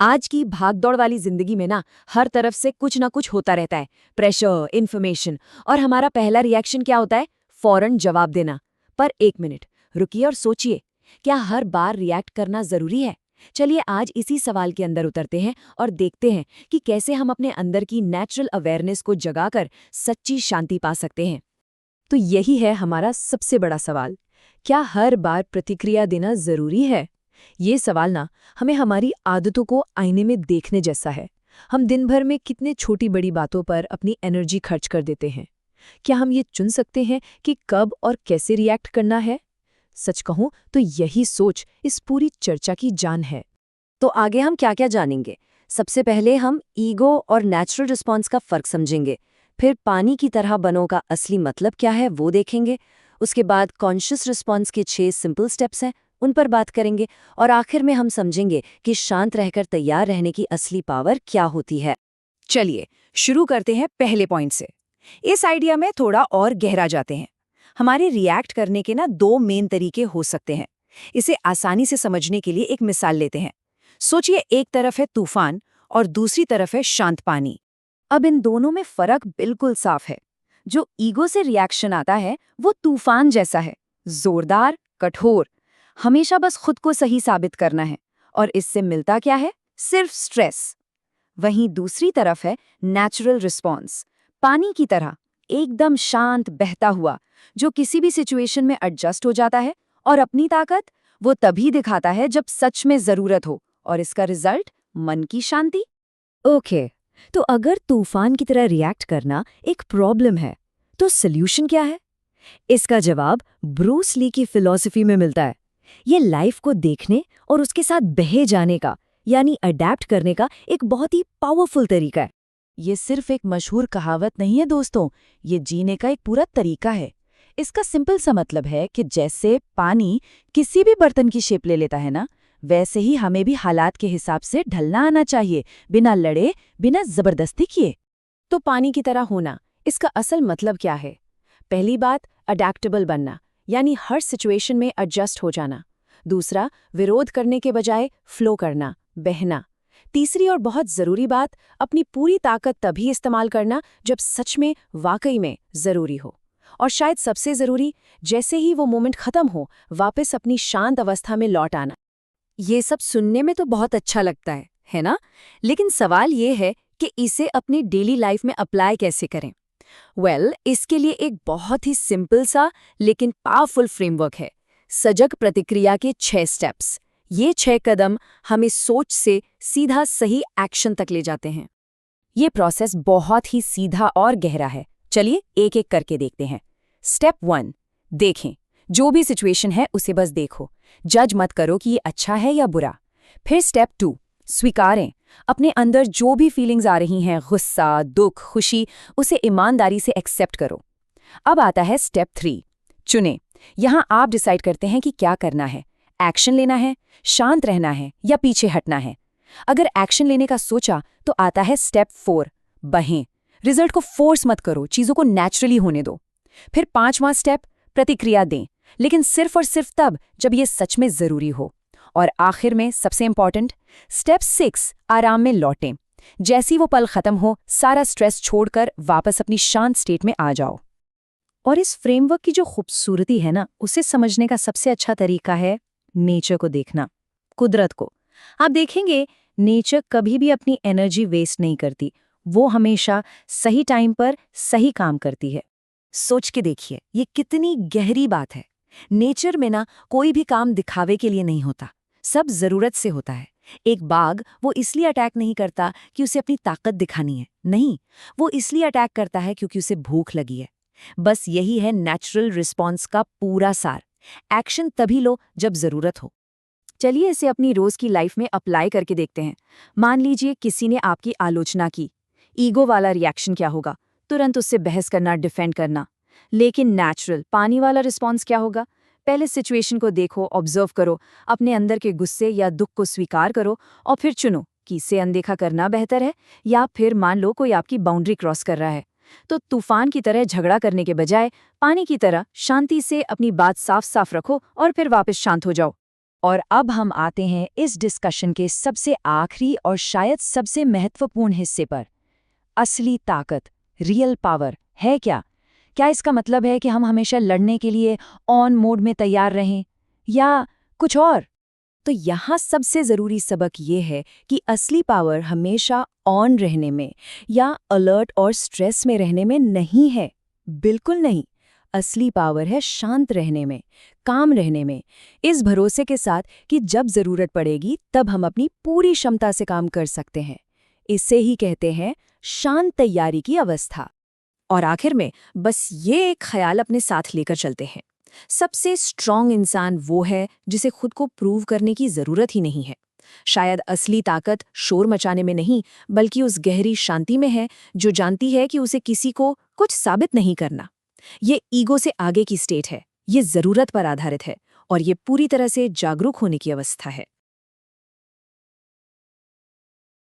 आज की भागदौड़ वाली जिंदगी में ना हर तरफ से कुछ ना कुछ होता रहता है। Pressure, information. और हमारा पहला रिएक्शन क्या होता है? फौरन जवाब देना। पर एक मिनट रुकिए और सोचिए, क्या हर बार रिएक्ट करना जरूरी है? चलिए आज इसी सवाल के अंदर उतरते हैं और देखते हैं कि कैसे हम अपने अंदर की नेचुरल अवेयरनेस को जगाकर सच्ची शांति पा सकते हैं। तो यही है हमारा सबसे बड़ा सवाल। क्या हर बार प्रतिक्रिया देना जरूरी है? ये सवाल ना हमें हमारी आदतों को आईने में देखने जैसा है। हम दिन भर में कितने छोटी बड़ी बातों पर अपनी एनर्जी खर्च कर देते हैं। क्या हम ये चुन सकते हैं कि कब और कैसे रिएक्ट करना है? सच कहूं तो यही सोच इस पूरी चर्चा की जान है। तो आगे हम क्या क्या जानेंगे? सबसे पहले हम ईगो और नेचुरल रिस्पॉन्स का फर्क समझेंगे। फिर पानी की तरह बनो का असली मतलब क्या है वो देखेंगे। उसके बाद कॉन्शियस रिस्पॉन्स के 6 सिंपल स्टेप्स हैं, उन पर बात करेंगे। और आखिर में हम समझेंगे कि शांत रहकर तैयार रहने की असली पावर क्या होती है। चलिए शुरू करते हैं पहले पॉइंट से। इस आइडिया में थोड़ा और गहरा जाते हैं। हमारे रिएक्ट करने के ना 2 मेन तरीके हो सकते हैं। इसे आसानी से समझने के लिए एक मिसाल लेते हैं। सोचिए, एक तरफ है तूफान और दूसरी तरफ है शांत पानी। अब इन दोनों में फर्क बिल्कुल साफ है। जो ईगो से रिएक्शन आता है वो तूफान जैसा है, जोरदार, कठोर, हमेशा बस खुद को सही साबित करना है। और इससे मिलता क्या है? सिर्फ स्ट्रेस। वहीं दूसरी तरफ है नेचुरल रिस्पॉन्स, पानी की तरह, एकदम शांत बहता हुआ, जो किसी भी सिचुएशन में एडजस्ट हो जाता है और अपनी ताकत वो तभी दिखाता है जब सच में जरूरत हो। और इसका रिजल्ट मन की शांति। ओके, तो अगर तूफान की तरह रिएक्ट करना एक प्रॉब्लम है, तो सॉल्यूशन क्या है? इसका जवाब ब्रूस ली की फिलॉसफी में मिलता है। ये लाइफ को देखने और उसके साथ बहे जाने का, यानी अडैप्ट करने का एक बहुत ही पावरफुल तरीका है। ये सिर्फ एक मशहूर कहावत नहीं है दोस्तों, ये जीने का एक पूरा तरीका है। इसका सिंपल सा मतलब है कि जैसे पानी किसी भी बर्तन की शेप ले लेता है ना, वैसे ही हमें भी हालात के हिसाब से ढलना आना चाहिए, बिना लड़े, बिना जबरदस्ती किए। तो पानी की तरह होना, इसका असल मतलब क्या है? पहली बात, अडैप्टेबल बनना, यानी हर सिचुएशन में एडजस्ट हो जाना। दूसरा, विरोध करने के बजाय फ्लो करना, बहना। तीसरी और बहुत जरूरी बात, अपनी पूरी ताकत तभी इस्तेमाल करना जब सच में वाकई में जरूरी हो। और शायद सबसे जरूरी, जैसे ही वो मोमेंट खत्म हो, वापस अपनी शांत अवस्था में लौट आना। ये सब सुनने में तो बहुत अच्छा लगता है ना? लेकिन सवाल ये है कि इसे अपनी डेली लाइफ में अप्लाई कैसे करें? इसके लिए एक बहुत ही सिंपल सा लेकिन पावरफुल फ्रेमवर्क है। सजग प्रतिक्रिया के 6 स्टेप्स। ये 6 कदम हमें सोच से सीधा सही एक्शन तक ले जाते हैं। ये प्रोसेस बहुत ही सीधा और गहरा है। चलिए एक एक करके देखते हैं। स्टेप 1, देखें। जो भी सिचुएशन है उसे बस देखो, जज मत करो कि ये अच्छा है या बुरा। फिर स्टेप 2, स्वीकारें। अपने अंदर जो भी फीलिंग्स आ रही हैं, गुस्सा, दुख, खुशी, उसे ईमानदारी से एक्सेप्ट करो। अब आता है स्टेप 3, चुनें। यहाँ आप डिसाइड करते हैं कि क्या करना है, एक्शन लेना है, शांत रहना है या पीछे हटना है। अगर एक्शन लेने का सोचा तो आता है स्टेप 4, बहें। रिजल्ट को फोर्स मत करो, चीजों को नेचुरली होने दो। फिर 5वां स्टेप, प्रतिक्रिया दें, लेकिन सिर्फ और सिर्फ तब जब ये सच में जरूरी हो। और आखिर में सबसे इंपॉर्टेंट, स्टेप 6, आराम में लौटें। जैसी वो पल खत्म हो, सारा स्ट्रेस छोड़कर वापस अपनी शांत स्टेट में आ जाओ। और इस फ्रेमवर्क की जो खूबसूरती है ना, उसे समझने का सबसे अच्छा तरीका है नेचर को देखना, कुदरत को। आप देखेंगे नेचर कभी भी अपनी एनर्जी वेस्ट नहीं करती। वो हमेशा सही टाइम पर सही काम करती है। सोच के देखिए, ये कितनी गहरी बात है। नेचर में ना कोई भी काम दिखावे के लिए नहीं होता, सब जरूरत से होता है। एक बाघ वो इसलिए अटैक नहीं करता कि उसे अपनी ताकत दिखानी है, नहीं, वो इसलिए अटैक करता है क्योंकि उसे भूख लगी है। बस यही है नेचुरल रिस्पॉन्स का पूरा सार। एक्शन तभी लो जब जरूरत हो। चलिए इसे अपनी रोज की लाइफ में अप्लाई करके देखते हैं। मान लीजिए किसी ने आपकी आलोचना की, ईगो वाला रिएक्शन क्या होगा? तुरंत उससे बहस करना, डिफेंड करना। लेकिन नेचुरल पानी वाला रिस्पॉन्स क्या होगा? पहले सिचुएशन को देखो, ऑब्जर्व करो, अपने अंदर के गुस्से या दुख को स्वीकार करो और फिर चुनो कि इसे अनदेखा करना बेहतर है या फिर मान लो कोई आपकी बाउंड्री क्रॉस कर रहा है। तो तूफान की तरह झगड़ा करने के बजाय पानी की तरह शांति से अपनी बात साफ साफ रखो और फिर वापस शांत हो जाओ। और अब हम आते हैं इस डिस्कशन के सबसे आखिरी और शायद सबसे महत्वपूर्ण हिस्से पर। असली ताकत, रियल पावर है क्या? क्या इसका मतलब है कि हम हमेशा लड़ने के लिए ऑन मोड में तैयार रहें, या कुछ और? तो यहाँ सबसे ज़रूरी सबक ये है कि असली पावर हमेशा ऑन रहने में या अलर्ट और स्ट्रेस में रहने में नहीं है। बिल्कुल नहीं। असली पावर है शांत रहने में, काम रहने में, इस भरोसे के साथ कि जब ज़रूरत पड़ेगी तब हम अपनी पूरी क्षमता से काम कर सकते हैं। इसे ही कहते हैं शांत तैयारी की अवस्था। और आखिर में बस ये एक ख्याल अपने साथ लेकर चलते हैं, सबसे स्ट्रॉन्ग इंसान वो है जिसे खुद को प्रूव करने की जरूरत ही नहीं है। शायद असली ताकत शोर मचाने में नहीं, बल्कि उस गहरी शांति में है जो जानती है कि उसे किसी को कुछ साबित नहीं करना। ये ईगो से आगे की स्टेट है, ये जरूरत पर आधारित है, और ये पूरी तरह से जागरूक होने की अवस्था है।